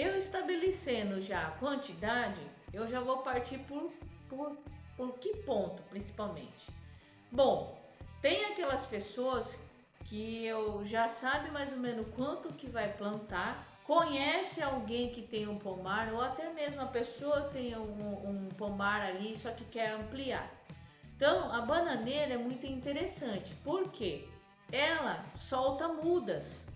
eu estabelecendo já a quantidade, eu já vou partir por que ponto, principalmente? Bom, tem aquelas pessoas que eu já sabe mais ou menos quanto que vai plantar, conhece alguém que tem um pomar, ou até mesmo a pessoa tem um pomar ali, só que quer ampliar. Então, a bananeira é muito interessante, porque ela solta mudas.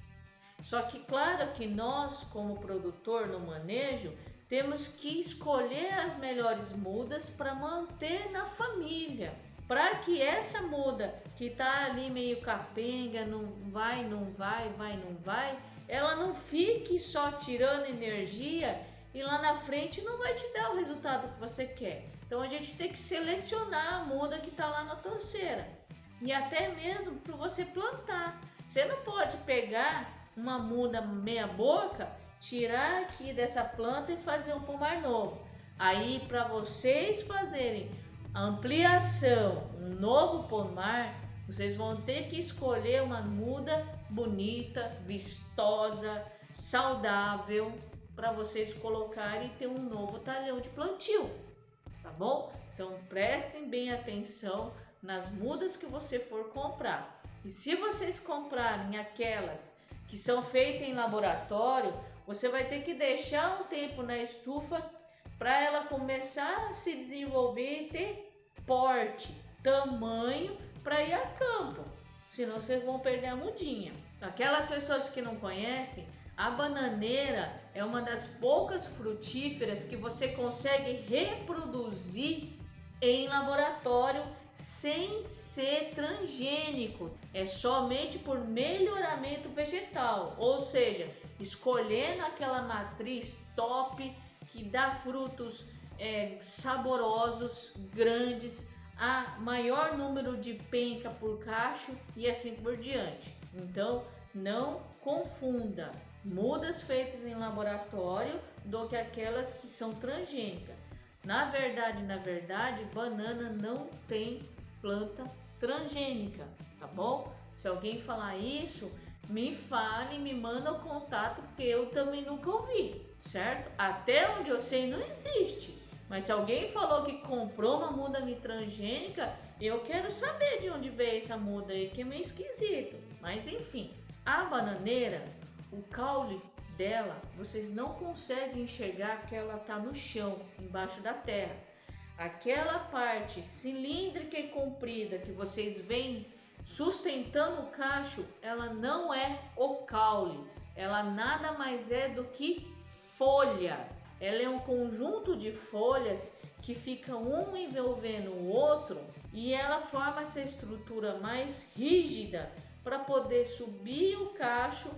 Só que claro que nós, como produtor no manejo, temos que escolher as melhores mudas para manter na família. Para que essa muda que está ali meio capenga, não vai, não vai, ela não fique só tirando energia e lá na frente não vai te dar o resultado que você quer. Então a gente tem que selecionar a muda que está lá na torceira e até mesmo para você plantar. Você não pode pegar uma muda meia boca, tirar aqui dessa planta e fazer um pomar novo. Aí para vocês fazerem a ampliação, um novo pomar, vocês vão ter que escolher uma muda bonita, vistosa, saudável para vocês colocarem e ter um novo talhão de plantio, tá bom? Então prestem bem atenção nas mudas que você for comprar. E se vocês comprarem aquelas que são feitas em laboratório, você vai ter que deixar um tempo na estufa para ela começar a se desenvolver e ter porte, tamanho para ir a campo. Senão vocês vão perder a mudinha. Aquelas pessoas que não conhecem, a bananeira é uma das poucas frutíferas que você consegue reproduzir em laboratório sem ser transgênico, é somente por melhoramento vegetal, ou seja, escolhendo aquela matriz top que dá frutos saborosos, grandes, a maior número de penca por cacho e assim por diante. Então não confunda mudas feitas em laboratório do que aquelas que são transgênicas. Na verdade, banana não tem planta transgênica, tá bom? Se alguém falar isso, me fale, me manda o contato, porque eu também nunca ouvi, certo? Até onde eu sei não existe. Mas se alguém falou que comprou uma muda transgênica, eu quero saber de onde veio essa muda aí, que é meio esquisito. Mas enfim, a bananeira, o caule dela, vocês não conseguem enxergar que ela está no chão, embaixo da terra. Aquela parte cilíndrica e comprida que vocês veem sustentando o cacho, ela não é o caule, ela nada mais é do que folha. Ela é um conjunto de folhas que ficam um envolvendo o outro e ela forma essa estrutura mais rígida para poder subir o cacho,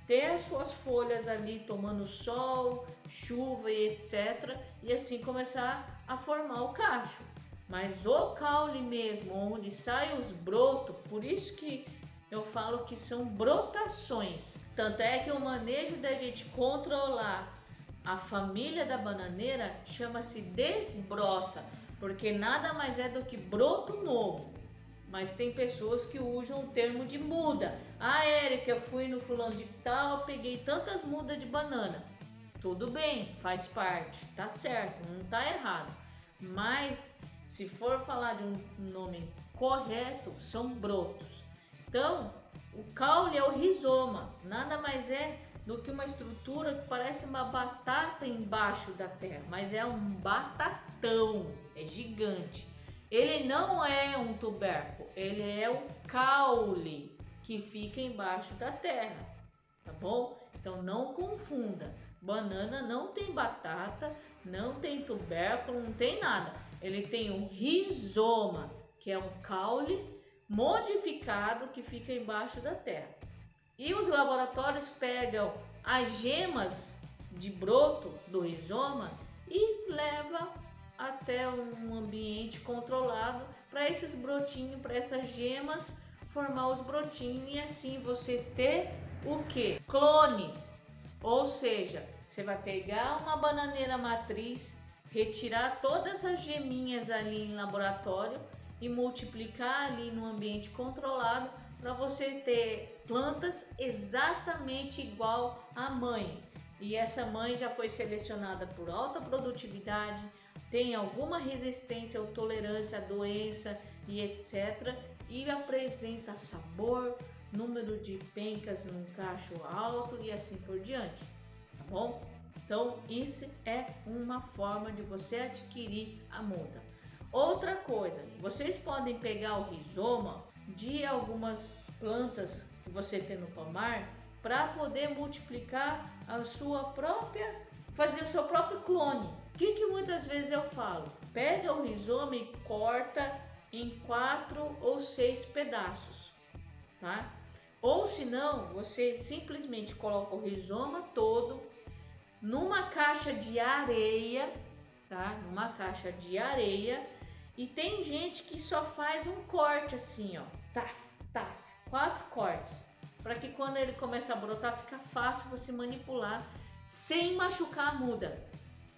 ter as suas folhas ali tomando sol, chuva e etc. E assim começar a formar o cacho. Mas o caule mesmo, onde saem os brotos, por isso que eu falo que são brotações. Tanto é que o manejo da gente controlar a família da bananeira chama-se desbrota, porque nada mais é do que broto novo. Mas tem pessoas que usam o termo de muda. Ah, Érica, eu fui no fulano de tal, peguei tantas mudas de banana. Tudo bem, faz parte, tá certo, não tá errado. Mas se for falar de um nome correto, são brotos. Então, o caule é o rizoma, nada mais é do que uma estrutura que parece uma batata embaixo da terra, mas é um batatão, é gigante. Ele não é um tubérculo, ele é um caule que fica embaixo da terra, tá bom? Então não confunda, banana não tem batata, não tem tubérculo, não tem nada. Ele tem um rizoma, que é um caule modificado que fica embaixo da terra. E os laboratórios pegam as gemas de broto do rizoma e levam até um ambiente controlado para esses brotinhos, para essas gemas formar os brotinhos e assim você ter o que? Clones. Ou seja, você vai pegar uma bananeira matriz, retirar todas as geminhas ali em laboratório e multiplicar ali no ambiente controlado para você ter plantas exatamente igual à mãe. e essa mãe já foi selecionada por alta produtividade, tem alguma resistência ou tolerância à doença e etc. E apresenta sabor, número de pencas num cacho alto e assim por diante, tá bom? Então isso é uma forma de você adquirir a muda. Outra coisa, vocês podem pegar o rizoma de algumas plantas que você tem no pomar para poder multiplicar a sua própria, fazer o seu próprio clone. O que muitas vezes eu falo? Pega o rizoma e corta em 4 ou 6 pedaços, tá? Ou se não, você simplesmente coloca o rizoma todo numa caixa de areia, tá? Numa caixa de areia. E tem gente que só faz um corte assim, ó, tá, 4 cortes, para que quando ele começa a brotar fica fácil você manipular sem machucar a muda.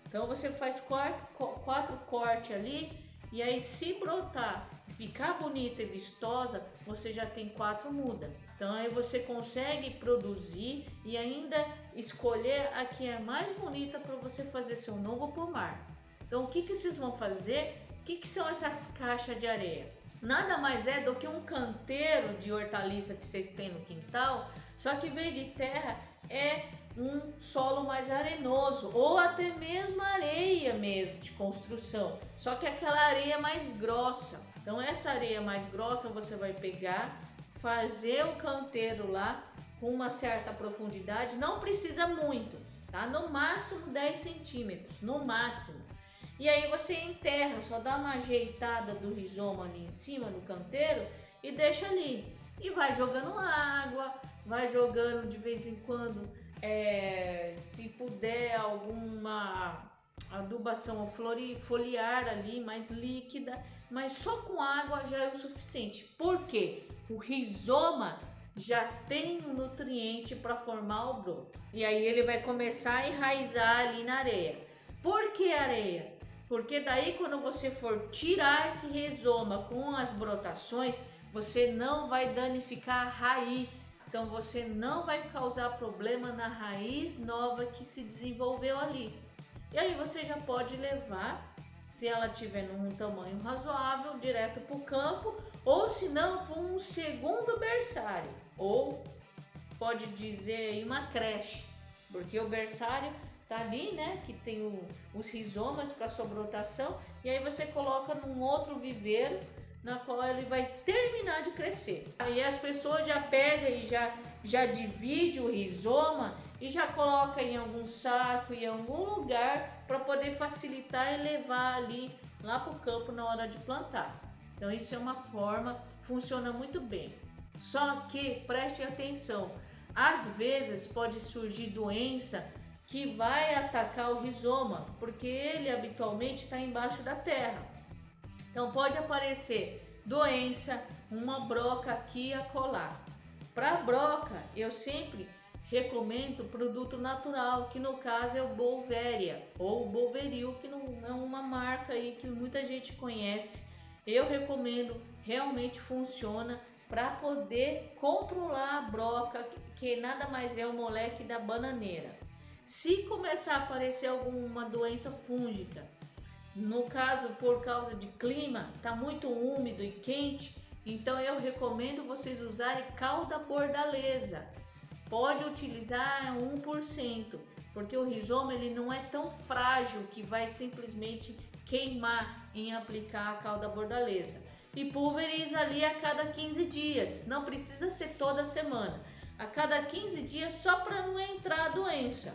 Então você faz 4 cortes ali, e aí se brotar, ficar bonita e vistosa, você já tem 4 mudas. Então aí você consegue produzir e ainda escolher a que é mais bonita para você fazer seu novo pomar. Então o que vocês vão fazer? O que são essas caixas de areia? Nada mais é do que um canteiro de hortaliça que vocês têm no quintal, só que em vez de terra é um solo mais arenoso, ou até mesmo areia mesmo de construção, só que aquela areia mais grossa. Então essa areia mais grossa você vai pegar, fazer o canteiro lá com uma certa profundidade, não precisa muito, tá? No máximo 10 centímetros, no máximo. E aí você enterra, só dá uma ajeitada do rizoma ali em cima do canteiro e deixa ali. E vai jogando água, vai jogando de vez em quando, se puder, alguma adubação foliar ali, mais líquida, mas só com água já é o suficiente. Por quê? O rizoma já tem um nutriente para formar o broto. E aí ele vai começar a enraizar ali na areia. Por que areia? Porque daí quando você for tirar esse rizoma com as brotações, você não vai danificar a raiz. Então você não vai causar problema na raiz nova que se desenvolveu ali. E aí você já pode levar, se ela tiver num tamanho razoável, direto para o campo, ou se não, para um segundo berçário, ou pode dizer aí uma creche, porque o berçário tá ali, né, que tem os rizomas com a sua brotação, e aí você coloca num outro viveiro na qual ele vai terminar de crescer. Aí as pessoas já pegam e já divide o rizoma e já coloca em algum saco, em algum lugar, para poder facilitar e levar ali lá para o campo na hora de plantar. Então isso é uma forma, funciona muito bem. Só que preste atenção, às vezes pode surgir doença que vai atacar o rizoma, porque ele habitualmente está embaixo da terra. Então pode aparecer doença, uma broca aqui e acolá. Para broca, eu sempre recomendo produto natural, que no caso é o Bolveria ou Bolveril, que não é uma marca aí que muita gente conhece. Eu recomendo, realmente funciona para poder controlar a broca, que nada mais é o moleque da bananeira. Se começar a aparecer alguma doença fúngica, no caso por causa de clima, está muito úmido e quente, então eu recomendo vocês usarem calda bordaleza. Pode utilizar 1%, porque o rizoma ele não é tão frágil que vai simplesmente queimar em aplicar a calda bordaleza. E pulveriza ali a cada 15 dias, não precisa ser toda semana. A cada 15 dias só para não entrar a doença,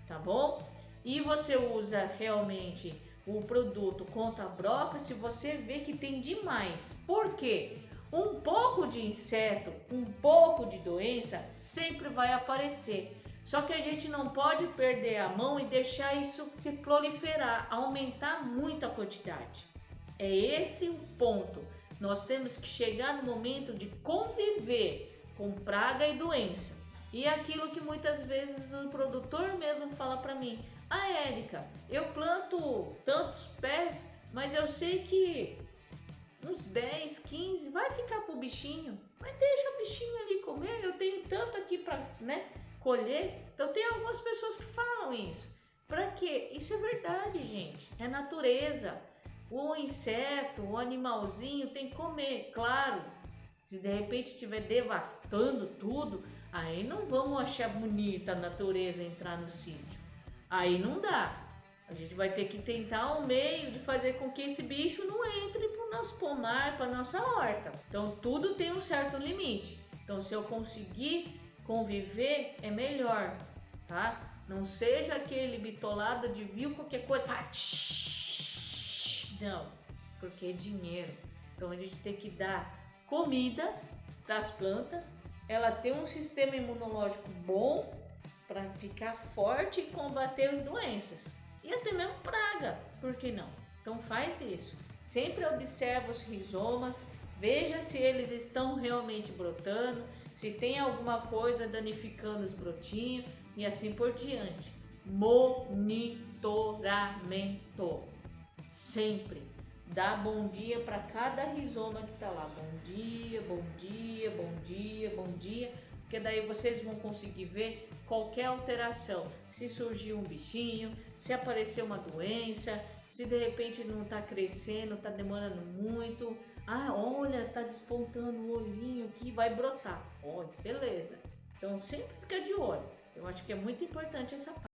tá bom? E você usa realmente o produto contra a broca se você vê que tem demais. Por quê? Um pouco de inseto, um pouco de doença sempre vai aparecer. Só que a gente não pode perder a mão e deixar isso se proliferar, aumentar muito a quantidade. É esse o ponto. Nós temos que chegar no momento de conviver com praga e doença. E aquilo que muitas vezes o produtor mesmo fala para mim: ah, Érica, eu planto tantos pés, mas eu sei que uns 10, 15 vai ficar pro bichinho. Mas deixa o bichinho ali comer, eu tenho tanto aqui para, né, colher. Então tem algumas pessoas que falam isso. Para quê? Isso é verdade, gente. É natureza. O inseto, o animalzinho tem que comer, claro. Se de repente estiver devastando tudo, aí não vamos achar bonita a natureza entrar no sítio. Aí não dá. A gente vai ter que tentar um meio de fazer com que esse bicho não entre para o nosso pomar, para nossa horta. Então tudo tem um certo limite. Então se eu conseguir conviver, é melhor, tá? Não seja aquele bitolado de viu qualquer coisa, pá, não, porque é dinheiro. Então a gente tem que dar comida para as plantas, ela tem um sistema imunológico bom para ficar forte e combater as doenças e até mesmo praga, por que não? Então faz isso. Sempre observa os rizomas, veja se eles estão realmente brotando, se tem alguma coisa danificando os brotinhos e assim por diante. Monitoramento. Sempre. Dá bom dia para cada rizoma que tá lá. Bom dia, bom dia, bom dia, bom dia. Porque daí vocês vão conseguir ver qualquer alteração. Se surgiu um bichinho, se apareceu uma doença, se de repente não tá crescendo, tá demorando muito. Ah, olha, tá despontando o olhinho aqui, vai brotar. Olha, beleza. Então sempre fica de olho. Eu acho que é muito importante essa parte.